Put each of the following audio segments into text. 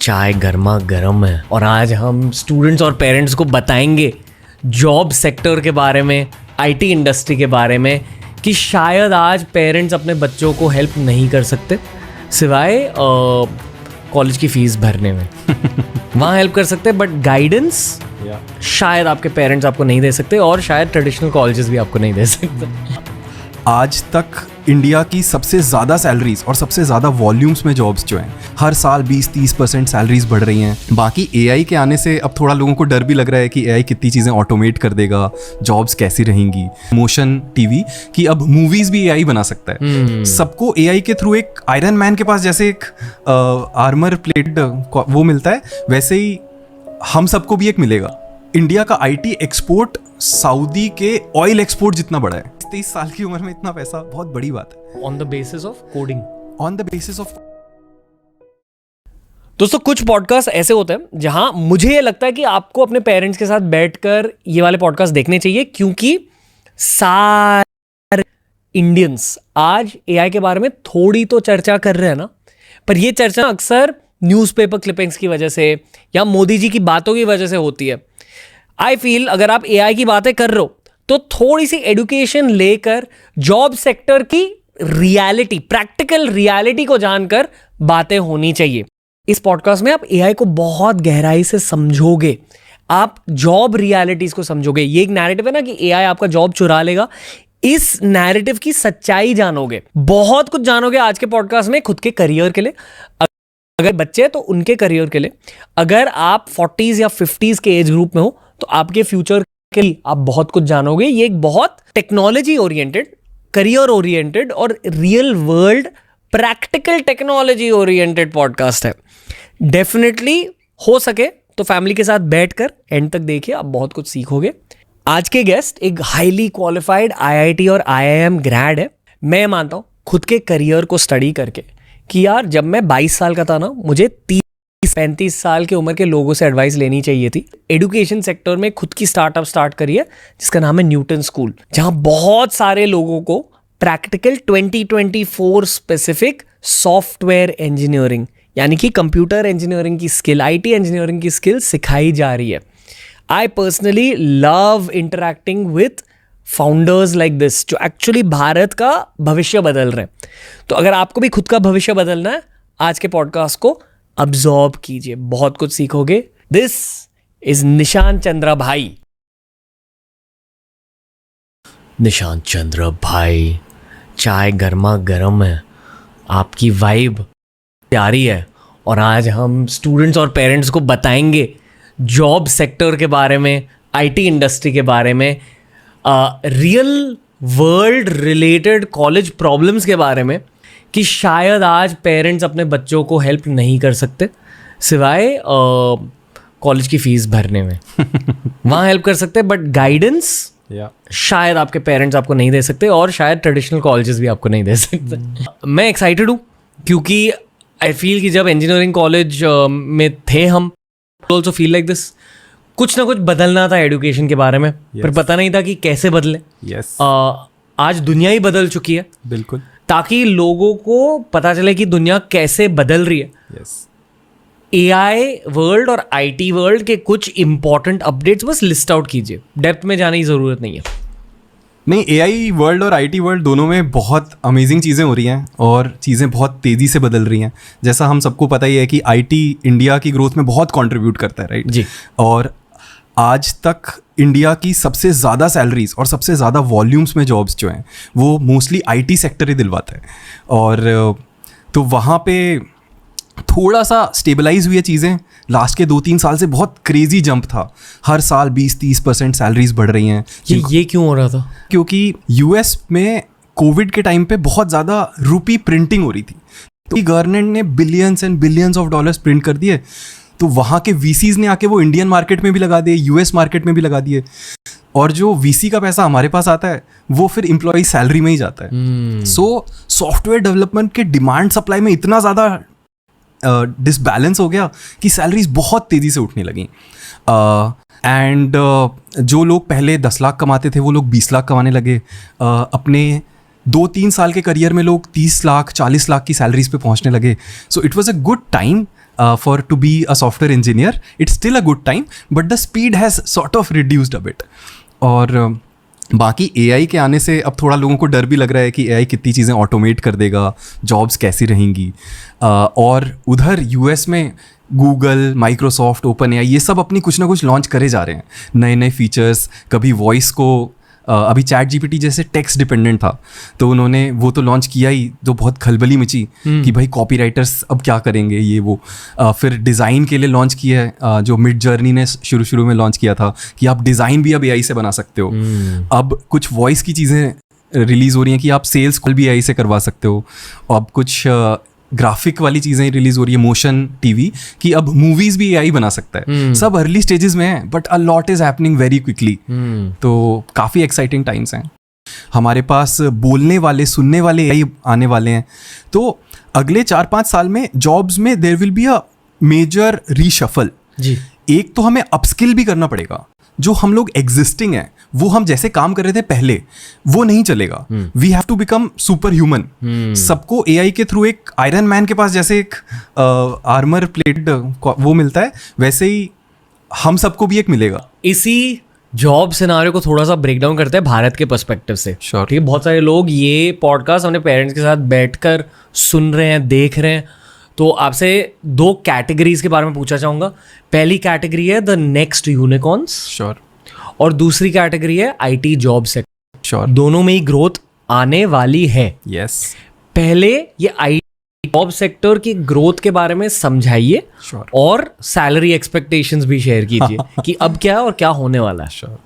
चाय गर्मा गर्म है और आज हम स्टूडेंट्स और पेरेंट्स को बताएंगे जॉब सेक्टर के बारे में, आईटी इंडस्ट्री के बारे में कि शायद आज पेरेंट्स अपने बच्चों को हेल्प नहीं कर सकते सिवाय कॉलेज की फीस भरने में। वहाँ हेल्प कर सकते हैं बट गाइडेंस शायद आपके पेरेंट्स आपको नहीं दे सकते और शायद ट्रेडिशनल कॉलेजेस भी आपको नहीं दे सकते। आज तक इंडिया की सबसे ज़्यादा सैलरीज और सबसे ज़्यादा वॉल्यूम्स में जॉब्स जो हैं, हर साल 20-30% सैलरीज बढ़ रही हैं। बाकी एआई के आने से अब थोड़ा लोगों को डर भी लग रहा है कि एआई कितनी चीज़ें ऑटोमेट कर देगा, जॉब्स कैसी रहेंगी। मोशन टीवी की अब मूवीज़ भी एआई बना सकता है। सबको एआई के थ्रू एक आयरन मैन के पास जैसे एक आर्मर प्लेट वो मिलता है, वैसे ही हम सबको भी एक मिलेगा। इंडिया का आईटी एक्सपोर्ट सऊदी के ऑयल एक्सपोर्ट जितना बड़ा है। 23 साल की उम्र में इतना पैसा बहुत बड़ी बात है। On the basis of coding, on the basis of. दोस्तों कुछ पॉडकास्ट ऐसे होते हैं जहां मुझे ये लगता है कि आपको अपने पेरेंट्स के साथ बैठकर ये वाले पॉडकास्ट देखने चाहिए, क्योंकि सारे इंडियंस आज एआई के बारे में थोड़ी तो चर्चा कर रहे हैं ना, पर ये चर्चा अक्सर न्यूज़पेपर क्लिपिंग्स की वजह से या मोदी जी की बातों की वजह से होती है। आई फील अगर आप एआई की बातें कर रहे हो तो थोड़ी सी एडुकेशन लेकर जॉब सेक्टर की रियलिटी, प्रैक्टिकल रियलिटी को जानकर बातें होनी चाहिए। इस पॉडकास्ट में आप एआई को बहुत गहराई से समझोगे, आप जॉब रियलिटीज को समझोगे। ये एक नैरेटिव है ना कि एआई आपका जॉब चुरा लेगा, इस नैरेटिव की सच्चाई जानोगे, बहुत कुछ जानोगे आज के पॉडकास्ट में। खुद के करियर के लिए, अगर बच्चे हैं तो उनके करियर के लिए, अगर आप 40s या 50s के एज ग्रुप में हो तो आपके फ्यूचर के लिए आप बहुत कुछ जानोगे। ये एक बहुत टेक्नोलॉजी ओरिएंटेड, करियर ओरिएंटेड और real world practical technology oriented podcast है। डेफिनेटली हो सके तो फैमिली के साथ बैठकर एंड तक देखिए, आप बहुत कुछ सीखोगे। आज के गेस्ट एक हाईली क्वालिफाइड आईआईटी और आईआईएम ग्रेड है। मैं मानता हूं खुद के करियर को स्टडी करके कि यार जब मैं 22 साल का था ना, मुझे 30-35 साल की उम्र के लोगों से एडवाइस लेनी चाहिए थी। एजुकेशन सेक्टर में खुद की स्टार्टअप स्टार्ट करी है जिसका नाम है न्यूटन स्कूल, जहां बहुत सारे लोगों को प्रैक्टिकल 2024 स्पेसिफिक सॉफ्टवेयर इंजीनियरिंग यानी कि कंप्यूटर इंजीनियरिंग की स्किल, आईटी इंजीनियरिंग की स्किल सिखाई जा रही है। I personally love interacting with founders like this जो एक्चुअली भारत का भविष्य बदल रहे हैं। तो अगर आपको भी खुद का भविष्य बदलना है, आज के पॉडकास्ट को अब्जॉर्ब कीजिए, बहुत कुछ सीखोगे। दिस इज निशांत चंद्र भाई। निशांत चंद्र भाई, चाय गर्मा गर्म है, आपकी वाइब प्यारी है और आज हम स्टूडेंट्स और पेरेंट्स को बताएंगे जॉब सेक्टर के बारे में, आईटी इंडस्ट्री के बारे में, real world related college problems के बारे में कि शायद आज पेरेंट्स अपने बच्चों को हेल्प नहीं कर सकते सिवाय कॉलेज की फीस भरने में। वहाँ हेल्प कर सकते हैं बट गाइडेंस शायद आपके पेरेंट्स आपको नहीं दे सकते और शायद ट्रेडिशनल कॉलेजेस भी आपको नहीं दे सकते। मैं एक्साइटेड हूँ क्योंकि आई फील कि जब इंजीनियरिंग कॉलेज में थे हम, ऑल्सो फील लाइक दिस, कुछ ना कुछ बदलना था एजुकेशन के बारे में, पर पता नहीं था कि कैसे बदले। आज दुनिया ही बदल चुकी है, बिल्कुल, ताकि लोगों को पता चले कि दुनिया कैसे बदल रही है। एआई वर्ल्ड और आईटी वर्ल्ड के कुछ इंपॉर्टेंट अपडेट्स बस लिस्ट आउट कीजिए, डेप्थ में जाने की ज़रूरत नहीं है। नहीं, एआई वर्ल्ड और आईटी वर्ल्ड दोनों में बहुत अमेजिंग चीज़ें हो रही हैं और चीज़ें बहुत तेज़ी से बदल रही हैं। जैसा हम सबको पता ही है कि आईटी इंडिया की ग्रोथ में बहुत कंट्रीब्यूट करता है, राइट जी। और आज तक इंडिया की सबसे ज़्यादा सैलरीज और सबसे ज़्यादा वॉल्यूम्स में जॉब्स जो हैं वो मोस्टली आईटी सेक्टर ही दिलवाता है। और तो वहाँ पे थोड़ा सा स्टेबलाइज हुई है चीज़ें। लास्ट के 2-3 साल से बहुत क्रेजी जंप था, हर साल 20-30% सैलरीज बढ़ रही हैं। ये क्यों हो रहा था? क्योंकि यूएस में कोविड के टाइम पे बहुत ज़्यादा रुपी प्रिंटिंग हो रही थी, तो गवर्नमेंट ने billions and billions of dollars print कर दिए। तो वहाँ के वीसीज ने आके वो इंडियन मार्केट में भी लगा दिए, यूएस मार्केट में भी लगा दिए, और जो वीसी का पैसा हमारे पास आता है वो फिर एम्प्लॉय सैलरी में ही जाता है। सो सॉफ्टवेयर डेवलपमेंट के डिमांड सप्लाई में इतना ज़्यादा डिसबैलेंस हो गया कि सैलरीज बहुत तेज़ी से उठने लगी। एंड जो लोग पहले 10 लाख कमाते थे वो लोग 20 लाख कमाने लगे। अपने 2-3 साल के करियर में लोग 30 लाख 40 लाख की सैलरीज पे पहुंचने लगे। So it was a good time for to be a software engineer. It's still a good time, but the speed has sort of reduced a bit. और बाकी AI के आने से अब थोड़ा लोगों को डर भी लग रहा है कि AI कितनी चीज़ें ऑटोमेट कर देगा, जॉब्स कैसी रहेंगी. और उधर US में गूगल, माइक्रोसॉफ्ट, ओपन AI ये सब अपनी कुछ ना कुछ लॉन्च करे जा रहे हैं, नए नए फीचर्स. कभी वॉइस को अभी चैट GPT जैसे टेक्स्ट डिपेंडेंट था, तो उन्होंने वो तो लॉन्च किया ही, जो बहुत खलबली मची कि भाई कॉपी राइटर्स अब क्या करेंगे ये वो. फिर डिज़ाइन के लिए लॉन्च किया है, जो मिड जर्नी ने शुरू में लॉन्च किया था कि आप डिज़ाइन भी अब AI से बना सकते हो. अब कुछ वॉइस की चीज़ें रिलीज़ हो रही हैं कि आप सेल्स कॉल भी AI से करवा सकते हो. अब कुछ ग्राफिक वाली चीज़ें रिलीज हो रही है, मोशन टीवी, कि अब मूवीज भी AI बना सकता है. सब अर्ली स्टेजेस में है, but a lot is happening very quickly. तो काफ़ी एक्साइटिंग टाइम्स हैं. हमारे पास बोलने वाले, सुनने वाले AI आने वाले हैं. तो अगले 4-5 साल में जॉब्स में there will be a major reshuffle. एक तो हमें अपस्किल भी करना पड़ेगा. जो हम लोग एग्जिस्टिंग हैं, वो हम जैसे काम कर रहे थे पहले, वो नहीं चलेगा. We have to become super human. सबको AI के थ्रू एक आयरन मैन के पास जैसे एक आर्मर प्लेट वो मिलता है, वैसे ही हम सबको भी एक मिलेगा. इसी जॉब सिनारियो को थोड़ा सा ब्रेक डाउन करते हैं भारत के पर्सपेक्टिव से. Sure. ठीक है, बहुत सारे लोग ये पॉडकास्ट अपने पेरेंट्स के साथ बैठकर सुन रहे हैं, देख रहे हैं. तो आपसे 2 कैटेगरीज के बारे में पूछना चाहूँगा. पहली कैटेगरी है द नेक्स्ट यूनिकॉर्न्स. श्योर. और दूसरी कैटेगरी है IT जॉब सेक्टर. श्योर. दोनों में ही ग्रोथ आने वाली है. यस. पहले ये IT जॉब सेक्टर की ग्रोथ के बारे में समझाइए. Sure. और सैलरी एक्सपेक्टेशंस भी शेयर कीजिए कि अब क्या है और क्या होने वाला है. Sure.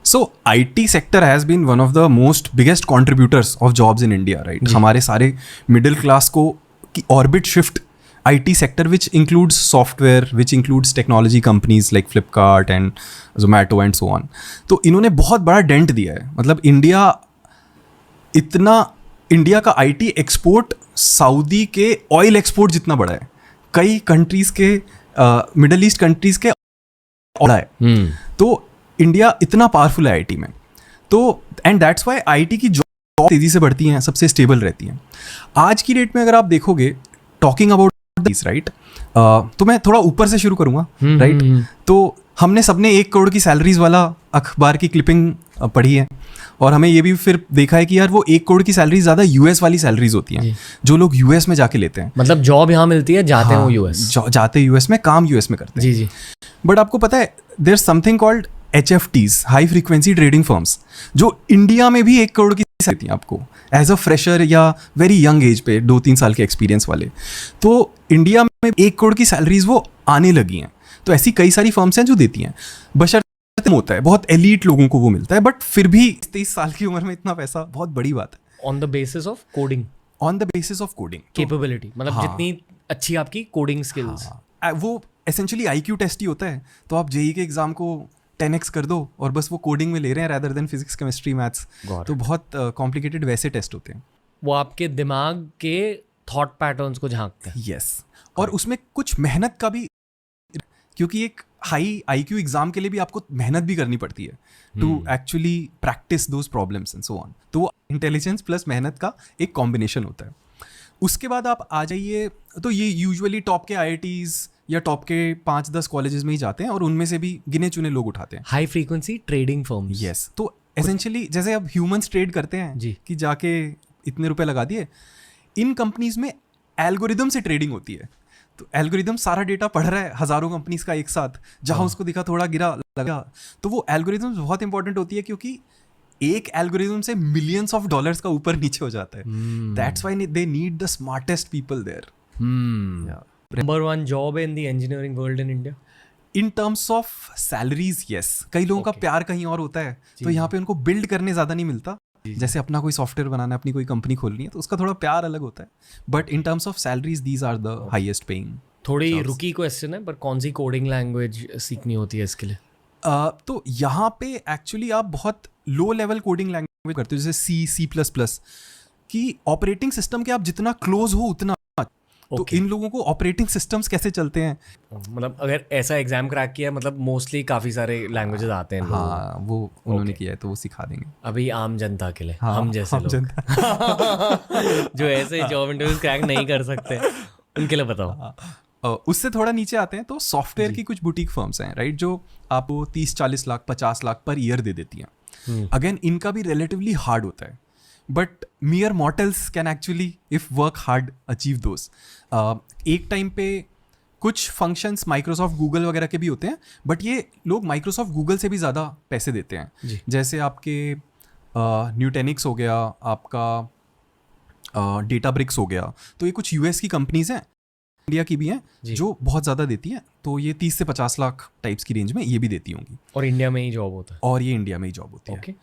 So IT sector has been one of the most biggest contributors of jobs in India, right? हमारे सारे मिडिल क्लास को की orbit shift IT sector, which includes software, which includes technology companies like Flipkart and Zomato and so on. तो इन्होंने बहुत बड़ा dent दिया है. मतलब इंडिया का IT एक्सपोर्ट सऊदी के ऑयल एक्सपोर्ट जितना बड़ा है. कई कंट्रीज के मिडल ईस्ट कंट्रीज के बड़ा है. तो इंडिया इतना पावरफुल है IT में. तो एंड दैट्स वाई IT की जॉब तेजी से बढ़ती हैं, सबसे स्टेबल रहती हैं. आज की डेट में अगर आप देखोगे, टॉकिंग अबाउट राइट, तो मैं थोड़ा ऊपर से शुरू करूंगा. राइट. तो हमने सबने 1 करोड़ की सैलरीज वाला अखबार की क्लिपिंग पढ़ी है, और हमें ये भी फिर देखा है कि यार वो 1 करोड़ की सैलरी ज़्यादा US वाली सैलरीज होती हैं, जो लोग US में जाके लेते हैं. मतलब जॉब यहाँ मिलती है, जाते हैं वो US, जाते US में, काम US में करते हैं. जी. बट आपको पता है there is something called HFTs, high frequency trading firms, जो इंडिया में भी 1 करोड़ की सकती हैं आपको एज अ फ्रेशर या वेरी यंग एज पे, 2-3 साल के एक्सपीरियंस वाले. तो इंडिया में 1 करोड़ की सैलरीज वो आने लगी हैं. तो ऐसी कई सारी फर्म्स हैं जो देती हैं, बशर्ते होता है बहुत एलीट लोगों को वो मिलता है. बट फिर भी 23 साल की उम्र में इतना पैसा बहुत बड़ी बात है. On the basis of coding. On the basis of coding capability, मतलब जितनी अच्छी आपकी कोडिंग स्किल्स. वो एसेंशियली IQ टेस्ट ही होता है. तो आप JEE के एग्जाम को 10x कर दो और बस वो कोडिंग में ले रहे हैं rather than physics, chemistry, maths. तो बहुत कॉम्प्लिकेटेड वैसे टेस्ट होते हैं. वो आपके दिमाग के थॉट पैटर्न्स को झांकते हैं. यस. और उसमें कुछ मेहनत का भी, क्योंकि एक हाई IQ एग्जाम के लिए भी आपको मेहनत भी करनी पड़ती है to actually practice those problems and so on. तो वो इंटेलिजेंस प्लस मेहनत का एक कॉम्बिनेशन होता है. उसके बाद आप आ जाइए, तो ये यूजुअली टॉप के IITs या टॉप के 5-10 कॉलेजेस में ही जाते हैं, और उनमें से भी गिने चुने लोग उठाते हैं. High frequency trading firms. Yes. तो एसेंशियली जैसे अब ह्यूमंस ट्रेड करते हैं जी, कि जाके इतने रुपए लगा दिए, इन कंपनीज में एल्गोरिदम से ट्रेडिंग होती है. तो एल्गोरिदम सारा डेटा पढ़ रहा है हजारों कंपनीज का एक साथ, जहां उसको दिखा थोड़ा गिरा लगा. तो वो एल्गोरिदम बहुत इंपॉर्टेंट होती है, क्योंकि एक एल्गोरिदम से मिलियंस ऑफ डॉलर्स का ऊपर नीचे हो जाता है. That's why they need the smartest people there. Number 1 job in the engineering world in India in terms of salaries. Yes. कई लोगों का प्यार कहीं और होता है, तो यहाँ पे उनको बिल्ड करने ज़्यादा नहीं मिलता. जैसे अपना कोई सॉफ्टवेयर बनाना है, अपनी कोई कंपनी खोलनी है, तो उसका थोड़ा प्यार अलग होता है. But in terms of salaries these are the highest paying. थोड़ी रुकी क्वेश्चन है, पर कौन सी कोडिंग लैंग्वेज सीखनी होती है इसके लिए? तो यहाँ पे एक्चुअली आप बहुत लो लेवल कोडिंग लैंग्वेज करते हो, जैसे C++, कि ऑपरेटिंग सिस्टम के आप जितना क्लोज हो उतना. तो इन लोगों को ऑपरेटिंग सिस्टम्स कैसे चलते हैं, मतलब अगर ऐसा एग्जाम क्रैक किया, मतलब मोस्टली काफ़ी सारे लैंग्वेजेस आते हैं. हाँ, वो उन्होंने किया है, तो वो सिखा देंगे. अभी आम जनता के लिए, हम जैसे लोग जो ऐसे जॉब इंटरव्यूज क्रैक नहीं कर सकते, उनके लिए बताओ. उससे थोड़ा नीचे आते हैं तो सॉफ्टवेयर की कुछ बुटीक फर्म्स हैं, राइट, जो आपको 30-40 लाख 50 लाख पर ईयर दे देती हैं। अगेन इनका भी रिलेटिवली हार्ड होता है, but mere mortals can actually if work hard achieve those. एक टाइम पे कुछ फंक्शंस माइक्रोसॉफ्ट गूगल वगैरह के भी होते हैं, बट ये लोग माइक्रोसॉफ्ट गूगल से भी ज़्यादा पैसे देते हैं। जैसे आपके न्यूटेनिक्स हो गया, आपका डेटाब्रिक्स हो गया, तो ये कुछ यूएस की कंपनीज हैं, इंडिया की भी हैं, जो बहुत ज़्यादा देती हैं। तो ये 30 से 50 लाख टाइप्स की रेंज में ये भी देती होंगी, और इंडिया में ही जॉब होता है, और ये इंडिया में ही जॉब होती है।